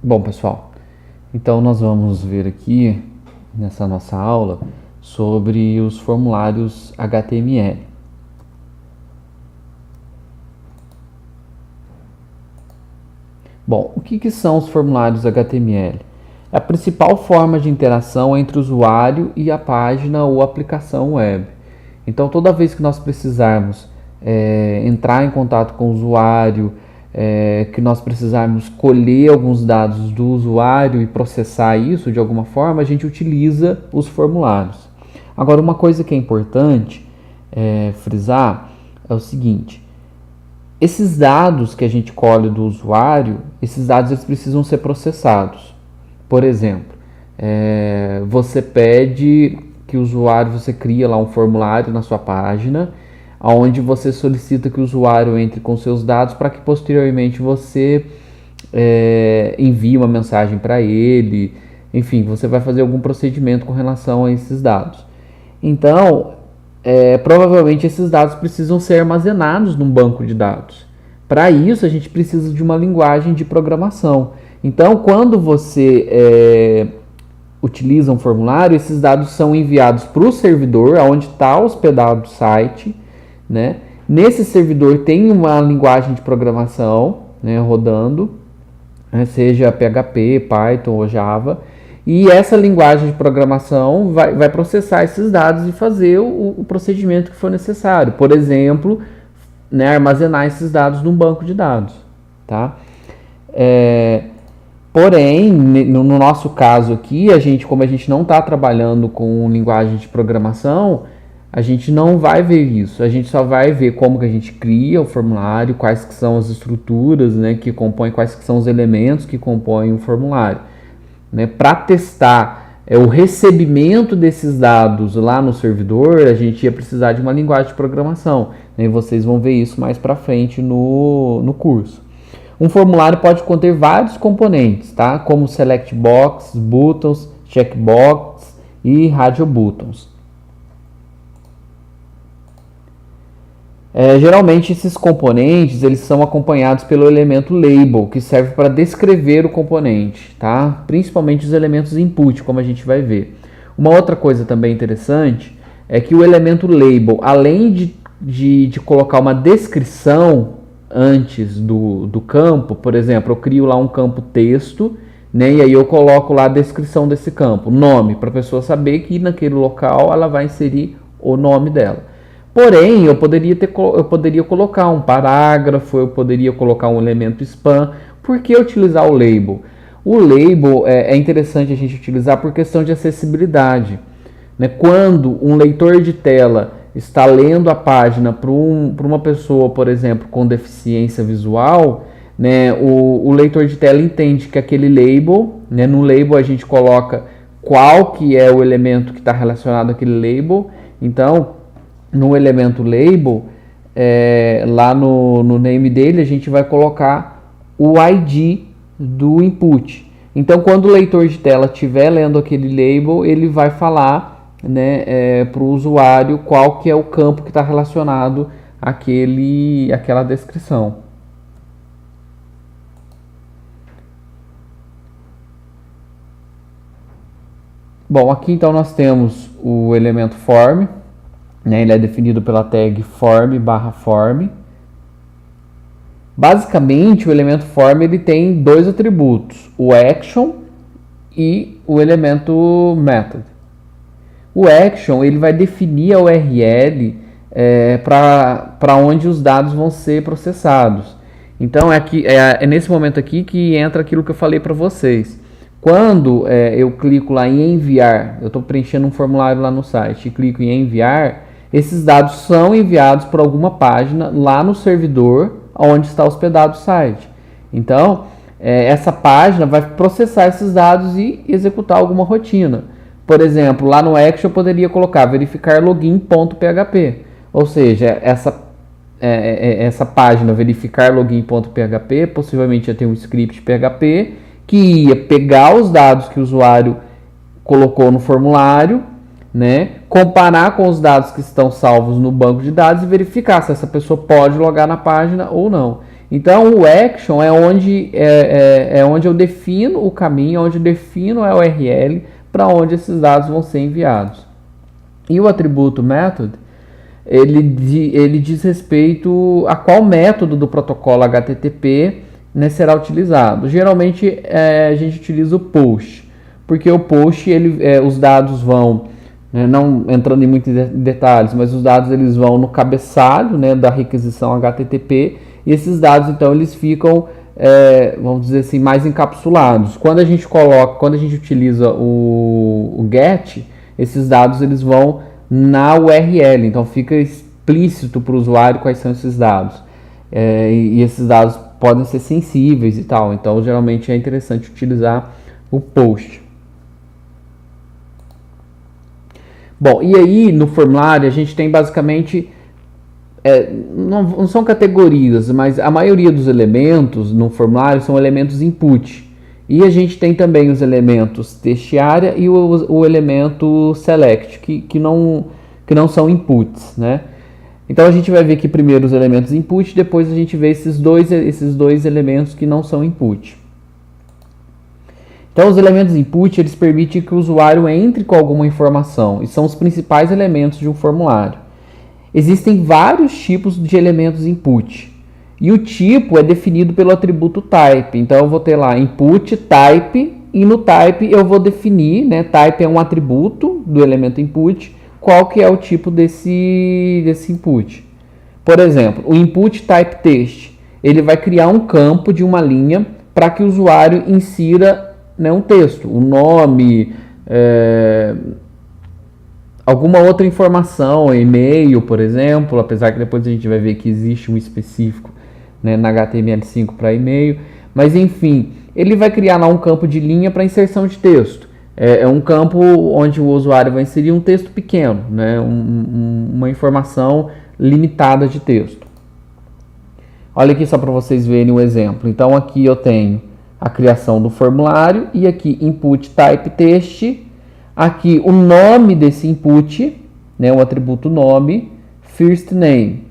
Bom, pessoal, então nós vamos ver aqui nessa nossa aula sobre os formulários HTML. Bom, o que são os formulários HTML? É a principal forma de interação entre o usuário e a página ou aplicação web. Então, toda vez que nós precisarmos entrar em contato com o usuário, que nós precisarmos colher alguns dados do usuário e processar isso de alguma forma, a gente utiliza os formulários. Agora, uma coisa que é importante frisar é o seguinte: esses dados que a gente colhe do usuário, esses dados eles precisam ser processados. Por exemplo, você pede que o usuário, você cria lá um formulário na sua página, onde você solicita que o usuário entre com seus dados para que posteriormente você envie uma mensagem para ele, enfim, você vai fazer algum procedimento com relação a esses dados. Então, provavelmente esses dados precisam ser armazenados num banco de dados. Para isso, a gente precisa de uma linguagem de programação. Então, quando você utiliza um formulário, esses dados são enviados para o servidor, onde está hospedado o site, né? Nesse servidor tem uma linguagem de programação, né, rodando, seja PHP, Python ou Java, e essa linguagem de programação vai processar esses dados e fazer o procedimento que for necessário. Por exemplo, né, armazenar esses dados num banco de dados. Tá? Porém, no nosso caso aqui, como a gente não está trabalhando com linguagem de programação, a gente não vai ver isso. A gente só vai ver como que a gente cria o formulário, quais que são as estruturas, né, que compõem, quais que são os elementos que compõem o formulário. Né? Para testar o recebimento desses dados lá no servidor, a gente ia precisar de uma linguagem de programação. Né? E vocês vão ver isso mais para frente no curso. Um formulário pode conter vários componentes, tá? Como select box, buttons, checkbox e radio buttons. Geralmente esses componentes eles são acompanhados pelo elemento label, que serve para descrever o componente, tá? Principalmente os elementos input, como a gente vai ver. Uma outra coisa também interessante é que o elemento label, além de colocar uma descrição antes do campo, por exemplo, eu crio lá um campo texto, né, e aí eu coloco lá a descrição desse campo, nome, para a pessoa saber que naquele local ela vai inserir o nome dela. Porém, eu poderia colocar um parágrafo, eu poderia colocar um elemento spam. Por que utilizar o label? O label é interessante a gente utilizar por questão de acessibilidade. Né? Quando um leitor de tela está lendo a página para uma pessoa, por exemplo, com deficiência visual, né, o leitor de tela entende que aquele label, né, no label a gente coloca qual que é o elemento que está relacionado àquele label. Então, no elemento label, lá no name dele, a gente vai colocar o ID do input. Então, quando o leitor de tela estiver lendo aquele label, ele vai falar, né, para o usuário qual que é o campo que está relacionado àquela descrição. Bom, aqui então nós temos o elemento form, né, ele é definido pela tag form/form. Basicamente, o elemento form ele tem dois atributos, o action e o elemento method. O action ele vai definir a URL para onde os dados vão ser processados. Então é nesse momento aqui que entra aquilo que eu falei para vocês. Quando eu clico lá em enviar, eu estou preenchendo um formulário lá no site e clico em enviar, esses dados são enviados por alguma página lá no servidor onde está hospedado o site. Então, essa página vai processar esses dados e executar alguma rotina. Por exemplo, lá no Action eu poderia colocar verificar login.php. Ou seja, essa página verificar login.php possivelmente ia ter um script PHP que ia pegar os dados que o usuário colocou no formulário, né, comparar com os dados que estão salvos no banco de dados e verificar se essa pessoa pode logar na página ou não. Então o action é onde eu defino o caminho, onde eu defino a URL para onde esses dados vão ser enviados. E o atributo method, ele diz respeito a qual método do protocolo HTTP, né, será utilizado. Geralmente a gente utiliza o post, porque o post os dados vão, né, não entrando em muitos detalhes, mas os dados eles vão no cabeçalho, né, da requisição HTTP, e esses dados então eles ficam, vamos dizer assim, mais encapsulados. Quando a gente utiliza o GET, esses dados eles vão na URL, então fica explícito para o usuário quais são esses dados. E esses dados podem ser sensíveis e tal, então geralmente é interessante utilizar o post. Bom, e aí no formulário a gente tem basicamente, não são categorias, mas a maioria dos elementos no formulário são elementos input. E a gente tem também os elementos test-área e o elemento select, que não são inputs, né? Então a gente vai ver aqui primeiro os elementos input, depois a gente vê esses dois elementos que não são input. Então os elementos input, eles permitem que o usuário entre com alguma informação e são os principais elementos de um formulário. Existem vários tipos de elementos input. E o tipo é definido pelo atributo type. Então eu vou ter lá input, type, e no type eu vou definir, né? Type é um atributo do elemento input, qual que é o tipo desse input. Por exemplo, o input type text, ele vai criar um campo de uma linha para que o usuário insira, né, um texto, o nome, alguma outra informação, e-mail, por exemplo, apesar que depois a gente vai ver que existe um específico, né, na HTML5 para e-mail, mas enfim, ele vai criar lá um campo de linha para inserção de texto. É um campo onde o usuário vai inserir um texto pequeno, né, uma informação limitada de texto. Olha aqui só para vocês verem um exemplo. Então aqui eu tenho a criação do formulário e aqui input type text, aqui o nome desse input, né, o atributo nome, first name.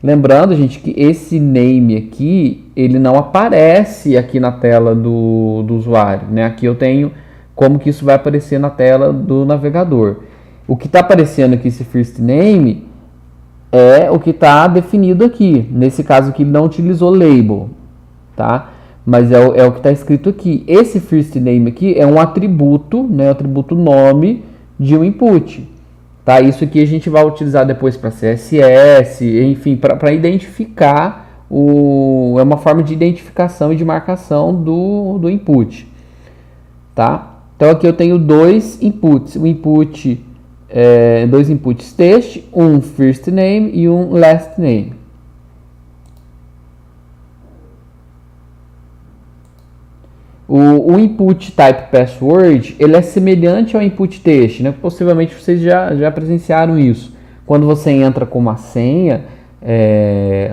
Lembrando, gente, que esse name aqui, ele não aparece aqui na tela do usuário, né? Aqui eu tenho como que isso vai aparecer na tela do navegador. O que está aparecendo aqui, esse first name, é o que está definido aqui. Nesse caso aqui, ele não utilizou label, tá? Mas é o que está escrito aqui. Esse first name aqui é um atributo, né? O atributo nome de um input. Tá? Isso aqui a gente vai utilizar depois para CSS, enfim, para identificar é uma forma de identificação e de marcação do input. Tá? Então aqui eu tenho dois inputs, dois inputs text, um first name e um last name. O input type password, ele é semelhante ao input text, né? Possivelmente vocês já presenciaram isso. Quando você entra com uma senha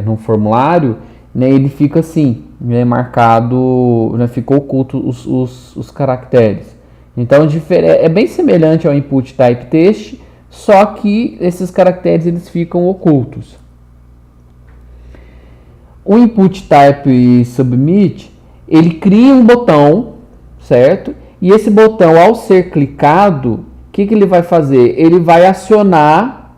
no formulário, né, ele fica assim, né, marcado, né, ficou oculto os caracteres. Então é bem semelhante ao input type text, só que esses caracteres eles ficam ocultos. O input type submit, ele cria um botão, certo? E esse botão, ao ser clicado, o que ele vai fazer? Ele vai acionar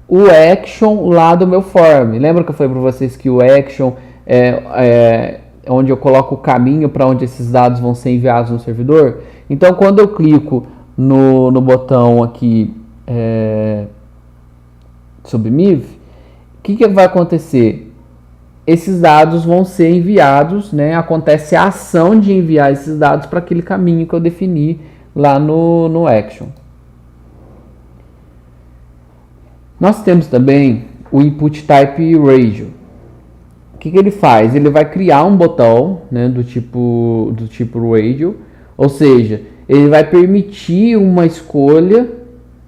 o action lá do meu form. Lembra que eu falei para vocês que o action é onde eu coloco o caminho para onde esses dados vão ser enviados no servidor? Então, quando eu clico no botão aqui, submit, o que vai acontecer? Esses dados vão ser enviados, né? Acontece a ação de enviar esses dados para aquele caminho que eu defini lá no action. Nós temos também o input type radio. O que ele faz? Ele vai criar um botão, né, do tipo radio, ou seja, ele vai permitir uma escolha,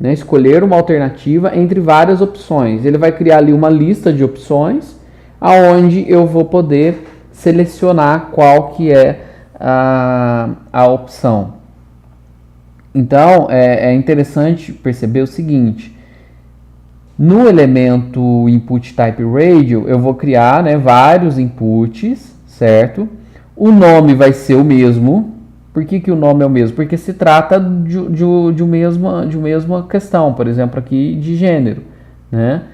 né, escolher uma alternativa entre várias opções. Ele vai criar ali uma lista de opções, aonde eu vou poder selecionar qual que é a opção. Então, é interessante perceber o seguinte: No elemento input type radio, eu vou criar, né, vários inputs, certo? O nome vai ser o mesmo. Por que o nome é o mesmo? Porque se trata de mesma questão, por exemplo, aqui de gênero, né?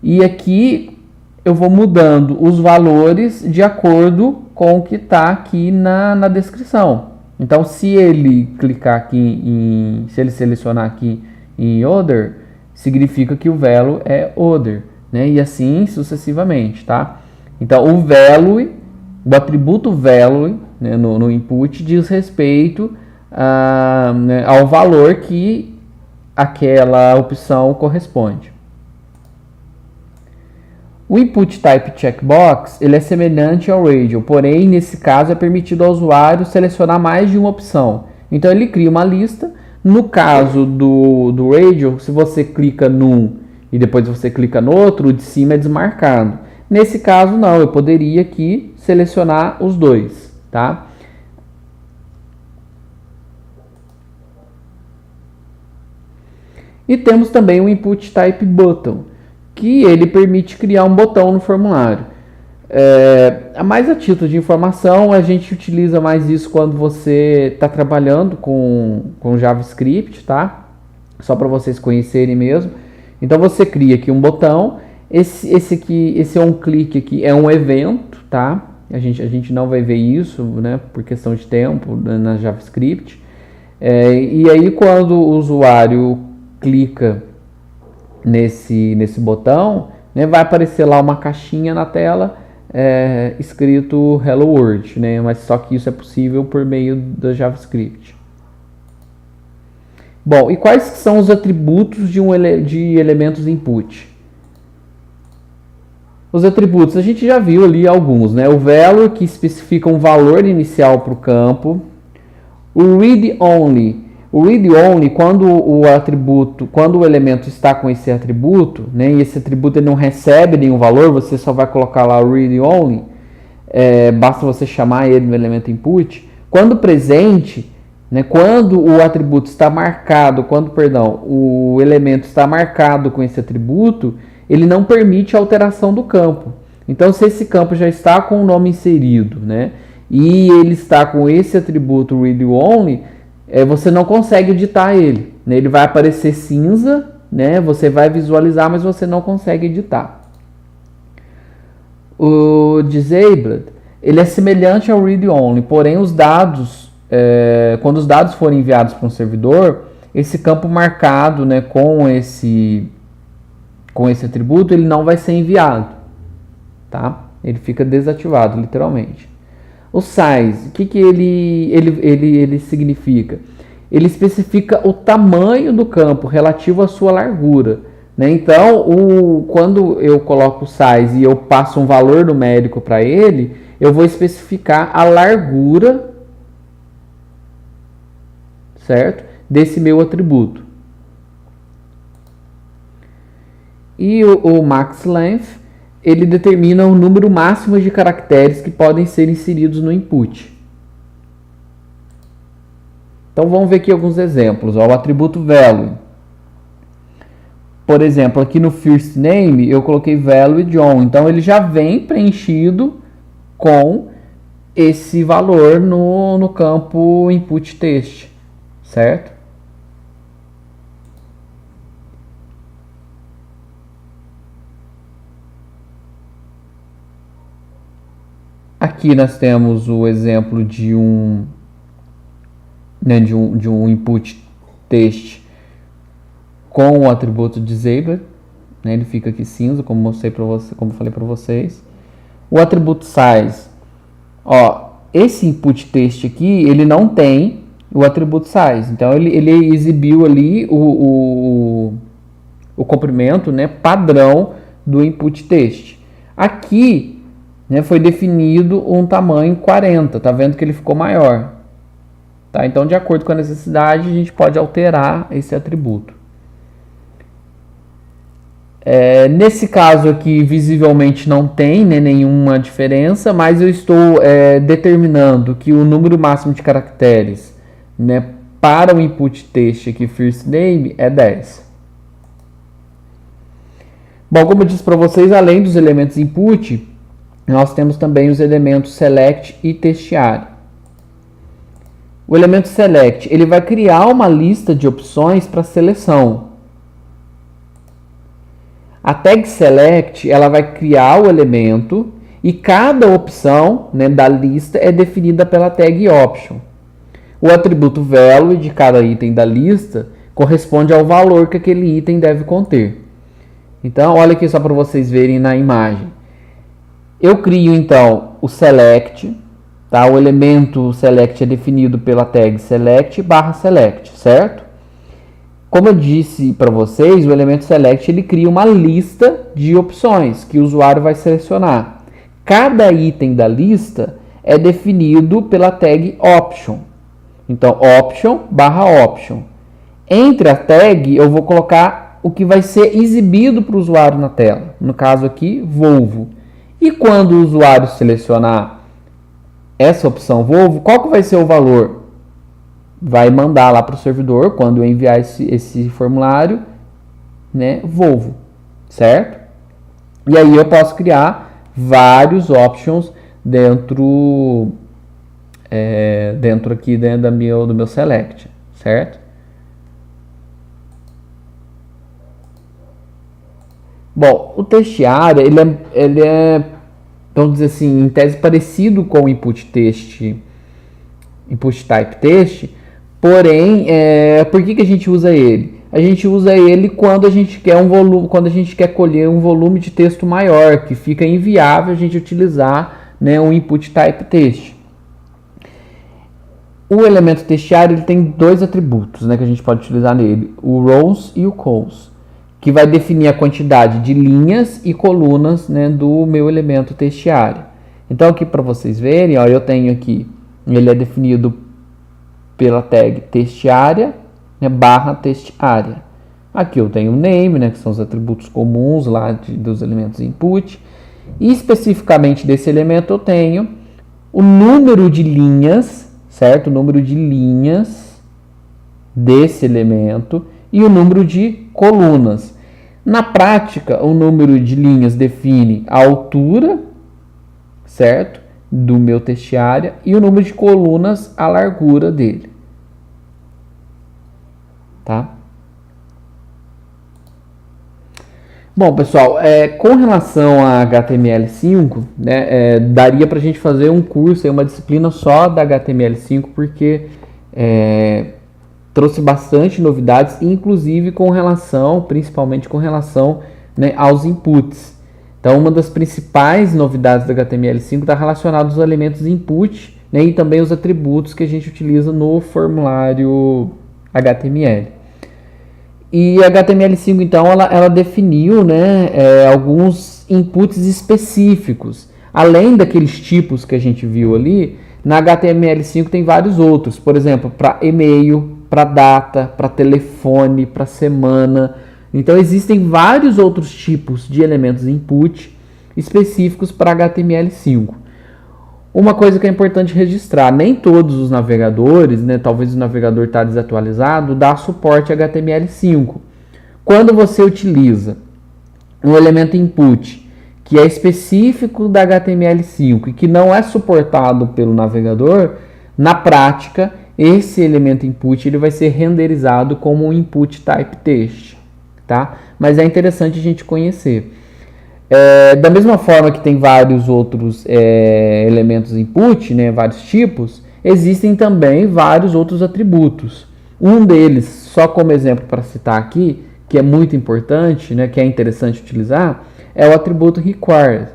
E aqui eu vou mudando os valores de acordo com o que está aqui na descrição. Então, se ele clicar aqui se ele selecionar aqui em Other, significa que o value é Other, né? E assim sucessivamente, tá? Então, o atributo value, né, no input diz respeito né, ao valor que aquela opção corresponde. O input type checkbox ele é semelhante ao radio, porém nesse caso é permitido ao usuário selecionar mais de uma opção. Então ele cria uma lista. No caso do radio, se você clica num e depois você clica no outro, o de cima é desmarcado. Nesse caso não, eu poderia aqui selecionar os dois, tá? E temos também o input type button, que ele permite criar um botão no formulário. Mais a título de informação, a gente utiliza mais isso quando você está trabalhando com JavaScript, tá? Só para vocês conhecerem mesmo. Então você cria aqui um botão. Esse on click aqui é um evento, tá? A gente não vai ver isso, né? Por questão de tempo na JavaScript. E aí quando o usuário clica nesse botão, né, vai aparecer lá uma caixinha na tela escrito Hello World, né, mas só que isso é possível por meio da JavaScript. Bom, e quais são os atributos de elementos input? Os atributos, a gente já viu ali alguns, né? O value, que especifica um valor inicial para o campo. O read only. O read only, quando o elemento está com esse atributo, né, e esse atributo ele não recebe nenhum valor, você só vai colocar lá o read only, basta você chamar ele no elemento input. Quando presente, né, quando o atributo está marcado, o elemento está marcado com esse atributo, ele não permite alteração do campo. Então, se esse campo já está com o nome inserido, né, e ele está com esse atributo read only, você não consegue editar ele, né? Ele vai aparecer cinza, né? Você vai visualizar, mas você não consegue editar. O disabled, ele é semelhante ao read only, porém os dados, quando os dados forem enviados para um servidor, esse campo marcado, né, com esse atributo, ele não vai ser enviado, tá? Ele fica desativado, literalmente. O size, o que ele significa? Ele especifica o tamanho do campo relativo à sua largura, né? Então, quando eu coloco o size e eu passo um valor numérico para ele, eu vou especificar a largura, certo? Desse meu atributo. E o max length, ele determina o número máximo de caracteres que podem ser inseridos no input. Então vamos ver aqui alguns exemplos. O atributo value. Por exemplo, aqui no first name eu coloquei value John. Então ele já vem preenchido com esse valor no campo input text, certo? Aqui nós temos o exemplo de um input text com o atributo disabled, né? Ele fica aqui cinza, como mostrei para você, como falei para vocês. O atributo size, esse input text aqui, ele não tem o atributo size, então ele exibiu ali o comprimento, né, padrão do input text. Aqui, né, foi definido um tamanho 40, tá vendo que ele ficou maior, tá? Então, de acordo com a necessidade, a gente pode alterar esse atributo. Nesse caso aqui, visivelmente não tem, né, nenhuma diferença, mas eu estou determinando que o número máximo de caracteres, né, para o input text aqui, first name, é 10. Bom, como eu disse para vocês, além dos elementos input, nós temos também os elementos select e testiário. O elemento select, ele vai criar uma lista de opções para seleção. A tag select, ela vai criar o elemento e cada opção, né, da lista é definida pela tag option. O atributo value de cada item da lista corresponde ao valor que aquele item deve conter. Então, olha aqui só para vocês verem na imagem. Eu crio, então, o select, tá? O elemento select é definido pela tag select / select, certo? Como eu disse para vocês, o elemento select ele cria uma lista de opções que o usuário vai selecionar. Cada item da lista é definido pela tag option. Então, option / option. Entre a tag, eu vou colocar o que vai ser exibido para o usuário na tela. No caso aqui, Volvo. E quando o usuário selecionar essa opção Volvo, qual que vai ser o valor? Vai mandar lá para o servidor, quando eu enviar esse formulário, né, Volvo, certo? E aí eu posso criar vários options dentro aqui do meu select, certo? Bom, o testiário, ele é, vamos dizer assim, em tese parecido com o input type test, porém, por que a gente usa ele? A gente usa ele quando a gente quer quando a gente quer colher um volume de texto maior, que fica inviável a gente utilizar, né, um input type test. O elemento testiário ele tem dois atributos, né, que a gente pode utilizar nele, o rows e o cols, que vai definir a quantidade de linhas e colunas, né, do meu elemento testiário. Então aqui para vocês verem, ó, eu tenho aqui, ele é definido pela tag testiária, né, / testiária. Aqui eu tenho o name, né, que são os atributos comuns lá dos elementos input. E especificamente desse elemento eu tenho o número de linhas, certo? O número de linhas desse elemento e o número de colunas. Na prática, o número de linhas define a altura, certo? Do meu testiária e o número de colunas, a largura dele. Tá? Bom, pessoal, com relação a HTML5, né, daria para a gente fazer um curso, uma disciplina só da HTML5, porque trouxe bastante novidades, inclusive principalmente com relação, né, aos inputs. Então, uma das principais novidades da HTML5 está relacionada aos elementos input, né, e também os atributos que a gente utiliza no formulário HTML. E a HTML5, então, ela definiu, né, alguns inputs específicos. Além daqueles tipos que a gente viu ali, na HTML5 tem vários outros. Por exemplo, para e-mail, para data, para telefone, para semana. Então, existem vários outros tipos de elementos input específicos para HTML5. Uma coisa que é importante registrar, nem todos os navegadores, né, talvez o navegador está desatualizado, dá suporte a HTML5. Quando você utiliza um elemento input que é específico da HTML5 e que não é suportado pelo navegador, na prática, esse elemento input ele vai ser renderizado como um input type test, tá? Mas é interessante a gente conhecer. Da mesma forma que tem vários outros elementos input, né, vários tipos, existem também vários outros atributos. Um deles, só como exemplo para citar aqui, que é muito importante, né, que é interessante utilizar, é o atributo required,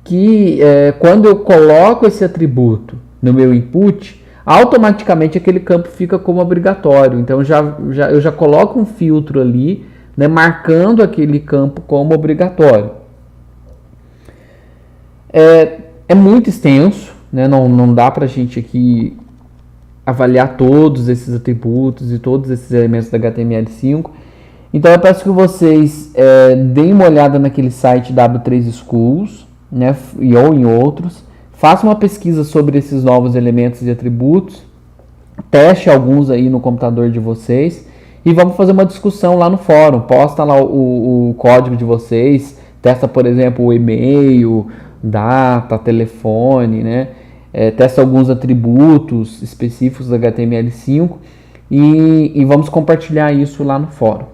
que quando eu coloco esse atributo no meu input, automaticamente aquele campo fica como obrigatório. Então eu já coloco um filtro ali, né, marcando aquele campo como obrigatório. É muito extenso, né? Não dá para a gente aqui avaliar todos esses atributos e todos esses elementos da HTML5. Então eu peço que vocês deem uma olhada naquele site W3 Schools, né, ou em outros. Façam uma pesquisa sobre esses novos elementos e atributos. Teste alguns aí no computador de vocês. E vamos fazer uma discussão lá no fórum. Posta lá o código de vocês, testa, por exemplo, o e-mail, data, telefone, né? Testa alguns atributos específicos do HTML5 e vamos compartilhar isso lá no fórum.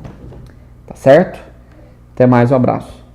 Tá certo? Até mais, um abraço.